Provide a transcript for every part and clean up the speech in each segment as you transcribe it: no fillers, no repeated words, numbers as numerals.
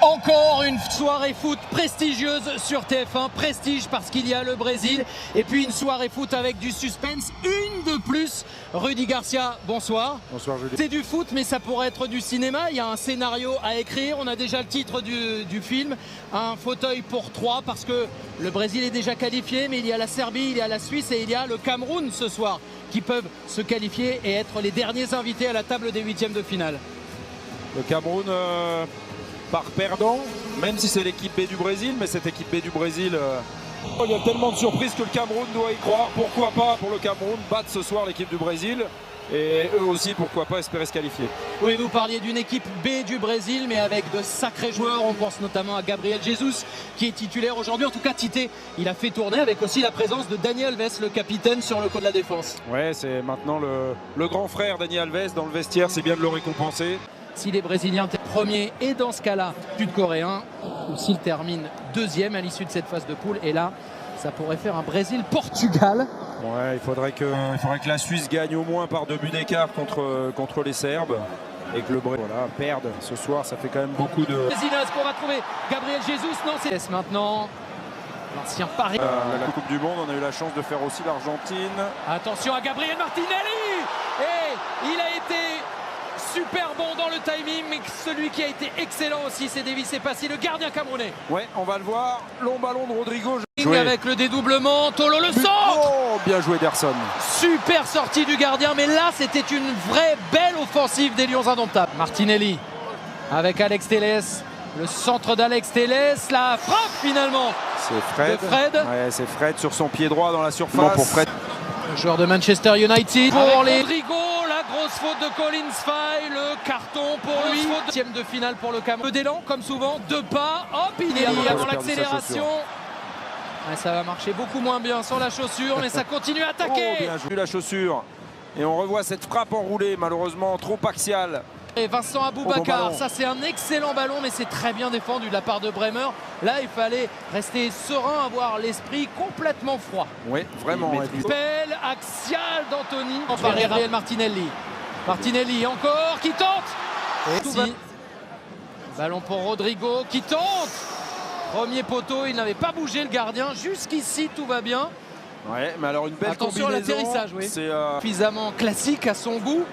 Encore une soirée foot prestigieuse sur TF1, prestige parce qu'il y a le Brésil et puis une soirée foot avec du suspense, une de plus. Rudy Garcia, bonsoir. Bonsoir Julie. C'est du foot mais ça pourrait être du cinéma, il y a un scénario à écrire, on a déjà le titre du film, un fauteuil pour 3 parce que le Brésil est déjà qualifié mais il y a la Serbie, il y a la Suisse et il y a le Cameroun ce soir qui peuvent se qualifier et être les derniers invités à la table des huitièmes de finale. Le Cameroun part perdant, même si c'est l'équipe B du Brésil, mais cette équipe B du Brésil, il y a tellement de surprises que le Cameroun doit y croire. Pourquoi pas pour le Cameroun battre ce soir l'équipe du Brésil et eux aussi, pourquoi pas espérer se qualifier. Oui, vous parliez d'une équipe B du Brésil, mais avec de sacrés joueurs. On pense notamment à Gabriel Jesus, qui est titulaire aujourd'hui. En tout cas, Tite, il a fait tourner avec aussi la présence de Dani Alves, le capitaine, sur le côté de la défense. Ouais, c'est maintenant le grand frère Dani Alves dans le vestiaire, c'est bien de le récompenser. Si les Brésiliens terminent premier et dans ce cas-là, Sud-Coréen, ou s'ils terminent deuxième à l'issue de cette phase de poule, et là, ça pourrait faire un Brésil-Portugal. Ouais, il faudrait que la Suisse gagne au moins par 2 buts d'écart contre les Serbes et que le Brésil perde ce soir, ça fait quand même beaucoup de... Est-ce qu'on va trouver Gabriel Jesus? Non, c'est maintenant l'ancien Paris. La Coupe du Monde, on a eu la chance de faire aussi l'Argentine. Attention à Gabriel Martinelli. Et il a été super bon dans le timing, mais celui qui a été excellent aussi, c'est Davis Passy, le gardien camerounais. Ouais, on va le voir. Long ballon de Rodrigo. Avec le dédoublement, Tolo le centre. Oh, bien joué Ederson. Super sortie du gardien, mais là c'était une vraie belle offensive des Lions indomptables. Martinelli avec Alex Telles, le centre d'Alex Telles, la frappe finalement. C'est Fred. Ouais, c'est Fred sur son pied droit dans la surface. Non, pour Fred. Le joueur de Manchester United pour les Rodrigo, la grosse faute de Collins Fay, le carton pour lui. Huitième de finale pour le Cameroun. Peu d'élan comme souvent, 2 pas, hop, il est dans l'accélération. Ouais, ça va marcher beaucoup moins bien sans la chaussure, mais ça continue à attaquer. Oh, bien joué la chaussure. Et on revoit cette frappe enroulée, malheureusement trop axiale. Et Vincent Aboubakar, ça c'est un excellent ballon, mais c'est très bien défendu de la part de Bremer. Là, il fallait rester serein, avoir l'esprit complètement froid. Oui, vraiment. Belle axiale d'Anthony. En par Gabriel Martinelli. Martinelli encore, qui tente. Ballon pour Rodrigo, qui tente. Premier poteau, il n'avait pas bougé le gardien. Jusqu'ici, tout va bien. Ouais, mais alors une belle attention combinaison. À l'atterrissage, oui. C'est suffisamment classique à son goût.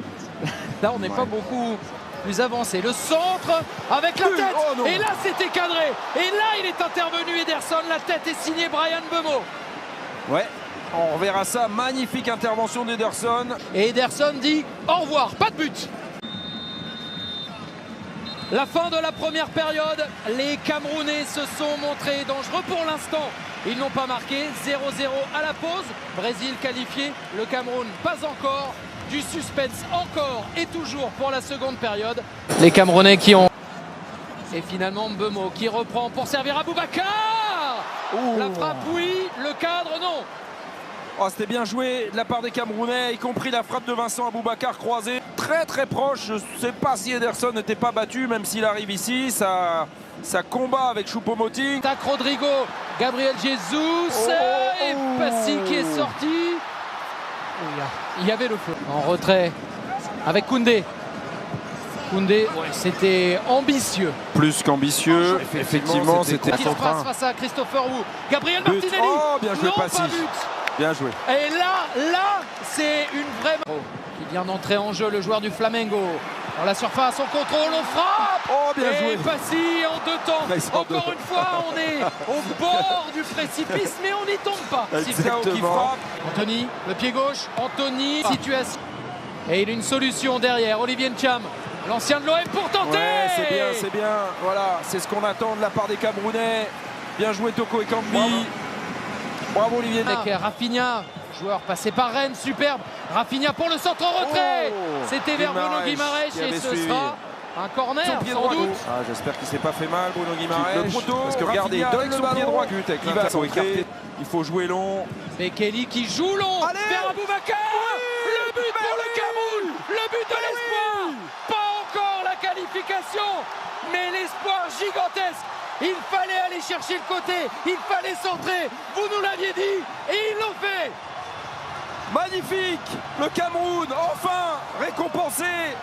Là, on n'est pas beaucoup plus avancé. Le centre avec la tête. Oh, et là, c'était cadré. Et là, il est intervenu, Ederson. La tête est signée Bryan Mbeumo. Ouais, on reverra ça. Magnifique intervention d'Ederson. Et Ederson dit au revoir, pas de but. La fin de la première période, les Camerounais se sont montrés dangereux pour l'instant. Ils n'ont pas marqué, 0-0 à la pause. Brésil qualifié, le Cameroun pas encore. Du suspense encore et toujours pour la seconde période. Les Camerounais qui ont... Et finalement Mbeumo qui reprend pour servir Aboubakar. La frappe oui, le cadre non. Oh, c'était bien joué de la part des Camerounais, y compris la frappe de Vincent Aboubakar croisée. Très très proche, je ne sais pas si Ederson n'était pas battu, même s'il arrive ici. Ça combat avec Choupo-Moting. Tac Rodrigo, Gabriel Jesus et Passy qui est sorti. Il y avait le feu. En retrait avec Koundé. Koundé, ouais, c'était ambitieux. Plus qu'ambitieux, effectivement, c'était qui se passe face à Christopher Wu. Gabriel Martinelli. Oh, bien joué, Passy. Bien joué. Et là, c'est une vraie... qui vient d'entrer en jeu, le joueur du Flamengo. Dans la surface, on contrôle, on frappe. Oh, bien joué. Et Passy en 2 temps. Encore une fois, on est au bord du précipice, mais on n'y tombe pas. Sifkao qui frappe. Anthony, le pied gauche. Anthony, situation. Et il a une solution derrière. Olivier Ncham, l'ancien de l'OM pour tenter. Ouais, c'est bien. Voilà, c'est ce qu'on attend de la part des Camerounais. Bien joué Toko Ekambi. Bravo Olivier. Avec Rafinha, joueur passé par Rennes, superbe. Rafinha pour le centre en retrait. C'était vers Bruno Guimaraes et ce sera un corner sans doute. Ah, j'espère qu'il ne s'est pas fait mal Bruno Guimaraes. Le poteau, parce que regardez, il donne son pied droit. Il faut jouer long. Bekele qui joue long vers Aboubakar. Le but pour le Cameroun. Le but de l'espoir. Pas encore la qualification, mais l'espoir gigantesque. Il fallait aller chercher le côté, il fallait centrer, vous nous l'aviez dit, et ils l'ont fait. Magnifique, le Cameroun, enfin récompensé,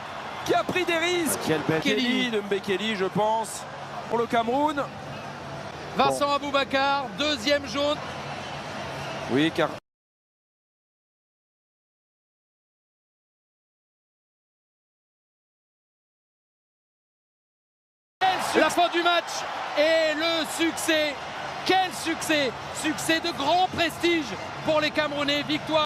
qui a pris des risques. Quel bel de Mbekele, je pense. pour le Cameroun. Vincent Aboubakar, deuxième jaune. Oui, car la fin du match et le succès. Quel succès! Succès de grand prestige pour les Camerounais. Victoire.